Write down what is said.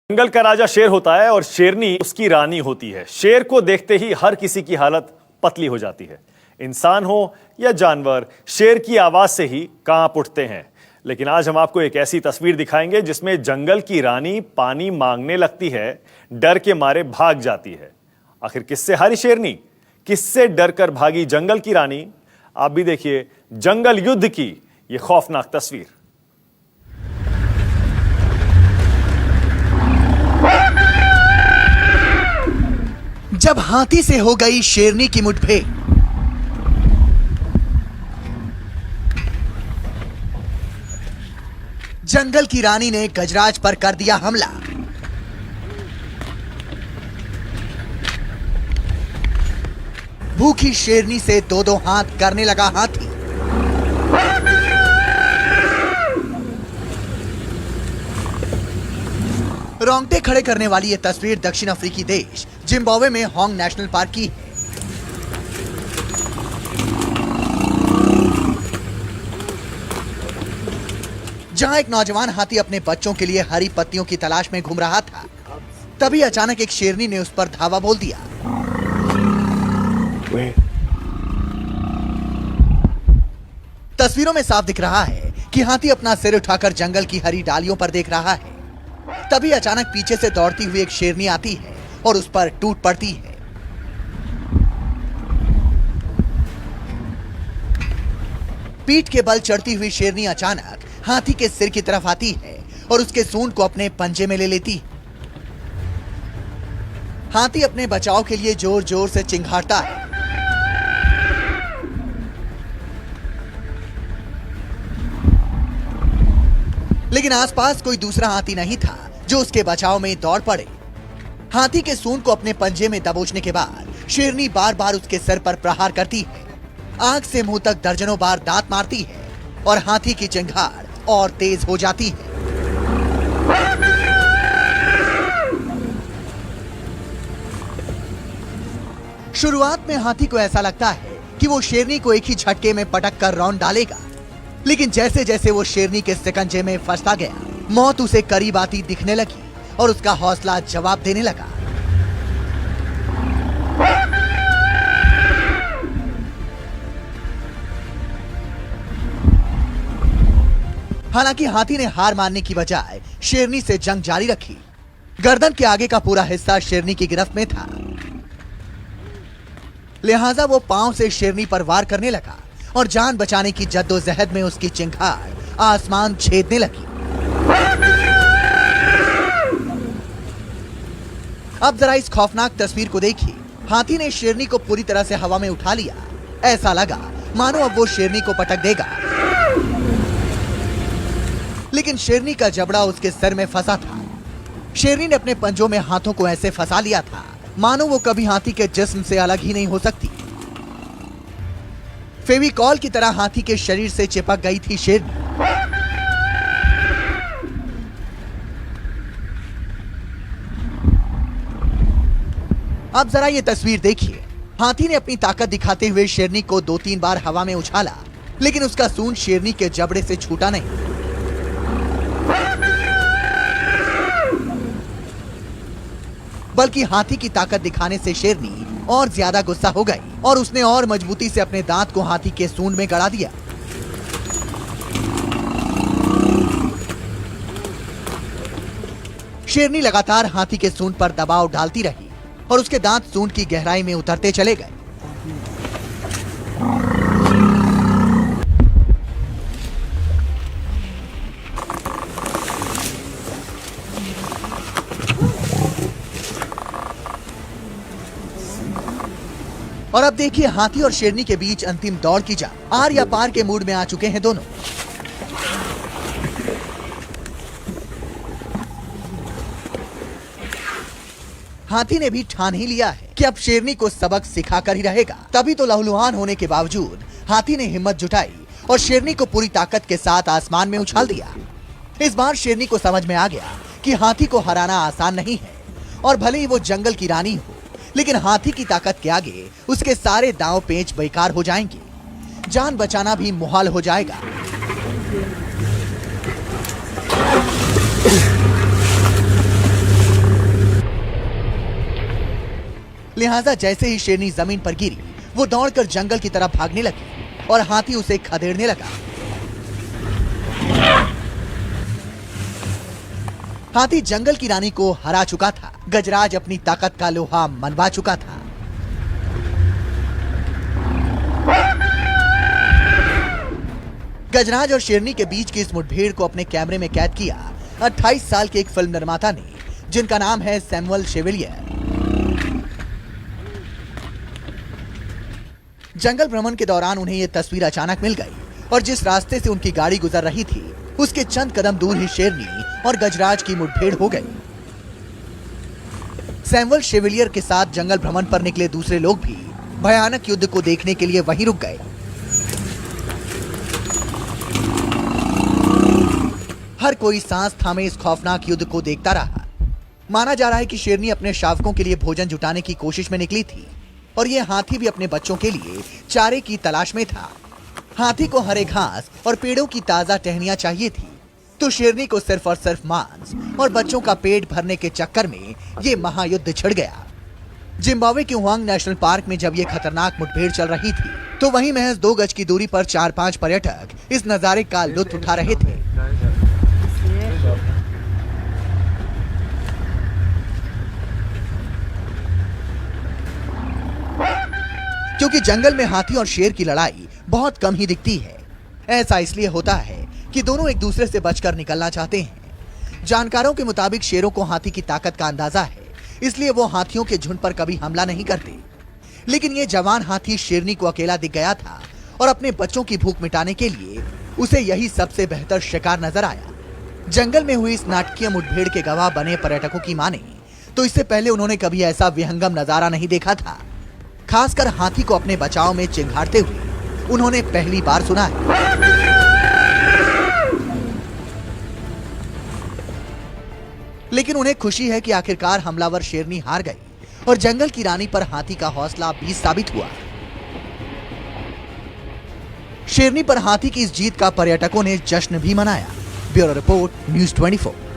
जंगल का राजा शेर होता है और शेरनी उसकी रानी होती है। शेर को देखते ही हर किसी की हालत पतली हो जाती है। इंसान हो या जानवर, शेर की आवाज से ही कांप उठते हैं। लेकिन आज हम आपको एक ऐसी तस्वीर दिखाएंगे जिसमें जंगल की रानी पानी मांगने लगती है, डर के मारे भाग जाती है। आखिर किससे हारी शेरनी, किससे डर कर भागी जंगल की रानी? आप भी देखिए जंगल युद्ध की यह खौफनाक तस्वीर। जब हाथी से हो गई शेरनी की मुठभेड़, जंगल की रानी ने गजराज पर कर दिया हमला। भूखी शेरनी से दो दो हाथ करने लगा हाथी। रोंगटे खड़े करने वाली यह तस्वीर दक्षिण अफ्रीकी देश जिम्बाब्वे में होंग नेशनल पार्क की है। जहां एक नौजवान हाथी अपने बच्चों के लिए हरी पत्तियों की तलाश में घूम रहा था, तभी अचानक एक शेरनी ने उस पर धावा बोल दिया। तस्वीरों में साफ दिख रहा है कि हाथी अपना सिर उठाकर जंगल की हरी डालियों पर देख रहा है। तभी अचानक पीछे से दौड़ती हुई एक शेरनी आती है और उस पर टूट पड़ती है। पीठ के बल चढ़ती हुई शेरनी अचानक हाथी के सिर की तरफ आती है और उसके सूंड को अपने पंजे में ले लेती है। हाथी अपने बचाव के लिए जोर जोर से चिंघाड़ता है। लेकिन आसपास कोई दूसरा हाथी नहीं था जो उसके बचाव में दौड़ पड़े। हाथी के सूंड को अपने पंजे में दबोचने के बाद शेरनी बार बार उसके सिर पर प्रहार करती है। आंख से मुंह तक दर्जनों बार दांत मारती है और हाथी की चिंगाड़ और तेज हो जाती है। शुरुआत में हाथी को ऐसा लगता है कि वो शेरनी को एक ही झटके में पटक कर रौंद डालेगा, लेकिन जैसे जैसे वो शेरनी के शिकंजे में फंसता गया, मौत उसे करीब आती दिखने लगी और उसका हौसला जवाब देने लगा। हालांकि हाथी ने हार मानने की बजाय शेरनी से जंग जारी रखी। गर्दन के आगे का पूरा हिस्सा शेरनी की गिरफ्त में था, लिहाजा वो पांव से शेरनी पर वार करने लगा और जान बचाने की जद्दोजहद में उसकी चिंगाड़ आसमान छेदने लगी। अब जरा इस खौफनाक तस्वीर को देखिए। हाथी ने शेरनी को पूरी तरह से हवा में उठा लिया। ऐसा लगा मानो अब वो शेरनी को पटक देगा, लेकिन शेरनी का जबड़ा उसके सिर में फंसा था। शेरनी ने अपने पंजों में हाथों को ऐसे फंसा लिया था मानो वो कभी हाथी के जिस्म से अलग ही नहीं हो सकती। फेविकॉल की तरह हाथी के शरीर से चिपक गई थी शेरनी। अब जरा ये तस्वीर देखिए। हाथी ने अपनी ताकत दिखाते हुए शेरनी को 2-3 बार हवा में उछाला, लेकिन उसका सूंड शेरनी के जबड़े से छूटा नहीं। बल्कि हाथी की ताकत दिखाने से शेरनी और ज्यादा गुस्सा हो गई और उसने और मजबूती से अपने दांत को हाथी के सूंड में गड़ा दिया। शेरनी लगातार हाथी के सूंड पर दबाव डालती रही और उसके दांत सूंड की गहराई में उतरते चले गए। और अब देखिए हाथी और शेरनी के बीच अंतिम दौड़ की जंग। आर या पार के मूड में आ चुके हैं दोनों। हाथी ने भी ठान ही लिया है कि अब शेरनी को सबक सिखाकर ही रहेगा। तभी तो लहूलुहान होने के बावजूद हाथी ने हिम्मत जुटाई और शेरनी को पूरी ताकत के साथ आसमान में उछाल दिया। इस बार शेरनी को समझ में आ गया कि हाथी को हराना आसान नहीं है, और भले ही वो जंगल की रानी हो, लेकिन हाथी की ताकत के आगे उसके सारे दांव पेंच बेकार हो जाएंगे। जान बचाना भी मुहाल हो जाएगा। लिहाजा जैसे ही शेरनी जमीन पर गिरी, वो दौड़कर जंगल की तरफ भागने लगी और हाथी उसे खदेड़ने लगा। हाथी जंगल की रानी को हरा चुका था। गजराज अपनी ताकत का लोहा मनवा चुका था। गजराज और शेरनी के बीच की इस मुठभेड़ को अपने कैमरे में कैद किया 28 साल के एक फिल्म निर्माता ने, जिनका नाम है सैमुअल शेवेलियर। जंगल भ्रमण के दौरान उन्हें यह तस्वीर अचानक मिल गई और जिस रास्ते से उनकी गाड़ी गुजर रही थी, उसके चंद कदम दूर ही शेरनी और गजराज की मुठभेड़ हो गई। सैमुअल शेवेलियर के साथ जंगल भ्रमण पर निकले दूसरे लोग भी भयानक युद्ध को देखने के लिए वहीं रुक गए। हर कोई सांस थामे इस खौफनाक युद्ध को देखता रहा। माना जा रहा है कि शेरनी अपने शावकों के लिए भोजन जुटाने की कोशिश में निकली थी और यह हाथी भी अपने बच्चों के लिए चारे की तलाश में था। हाथी को हरे घास और पेड़ों की ताजा टहनियां चाहिए थी, तो शेरनी को सिर्फ और सिर्फ मांस और बच्चों का पेट भरने के चक्कर में ये महायुद्ध छिड़ गया। जिम्बाब्वे के हुआंग नेशनल पार्क में जब ये खतरनाक मुठभेड़ चल रही थी, तो वहीं महज 2 गज की दूरी पर 4-5 पर्यटक इस नजारे का लुत्फ उठा रहे थे। क्योंकि जंगल में हाथी और शेर की लड़ाई बहुत कम ही दिखती है। ऐसा इसलिए होता है कि दोनों एक दूसरे से बचकर निकलना चाहते हैं। जानकारों के मुताबिक शेरों को हाथी की ताकत का अंदाजा है, इसलिए वो हाथियों के झुंड पर कभी हमला नहीं करते। लेकिन ये जवान हाथी शेरनी को अकेला दिख गया था और अपने बच्चों की भूख मिटाने के लिए उसे यही सबसे बेहतर शिकार नजर आया। जंगल में हुई इस नाटकीय मुठभेड़ के गवाह बने पर्यटकों की माने तो इससे पहले उन्होंने कभी ऐसा विहंगम नजारा नहीं देखा था। खासकर हाथी को अपने बचाव में चिंघाड़ते हुए उन्होंने पहली बार सुना है। लेकिन उन्हें खुशी है कि आखिरकार हमलावर शेरनी हार गई और जंगल की रानी पर हाथी का हौसला भी साबित हुआ। शेरनी पर हाथी की इस जीत का पर्यटकों ने जश्न भी मनाया। Bureau report, news 24।